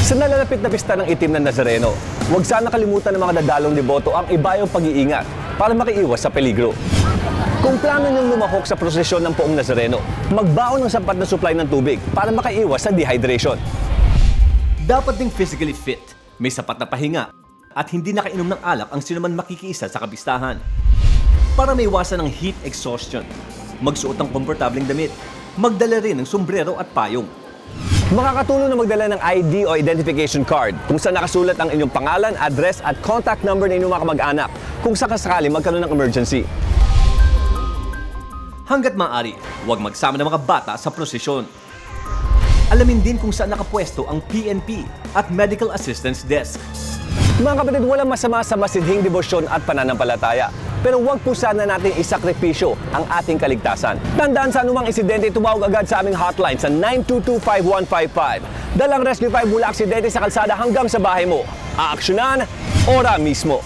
Sa nalalapit na pista ng itim na Nazareno, huwag sana kalimutan ng mga dadalong deboto ang ibayong pag-iingat para makiiwas sa peligro. Kung plano niyong lumahok sa prosesyon ng Poong Nazareno, magbaon ng sapat na supply ng tubig para makaiwas sa dehydration. Dapat ding physically fit, may sapat na pahinga, at hindi nakainom ng alak ang sinuman makikiisa sa kapistahan. Para maiwasan ng heat exhaustion, magsuot ng komportableng damit, magdala rin ng sombrero at payong. Makakatulong na magdala ng ID o identification card kung saan nakasulat ang inyong pangalan, address at contact number ng inyong mga kamag-anak kung sakasakali magkaroon ng emergency. Hanggat maaari, huwag magsama ng mga bata sa prosesyon. Alamin din kung saan nakapwesto ang PNP at Medical Assistance Desk. Mga kapatid, walang masama sa masidhing debosyon at pananampalataya. Pero huwag po sana natin isakripisyo ang ating kaligtasan. Tandaan sa anumang insidente, tumawag agad sa aming hotline sa 922-5155. Dalang Rescue 5 mula aksidente sa kalsada hanggang sa bahay mo. Aaksyonan, ora mismo.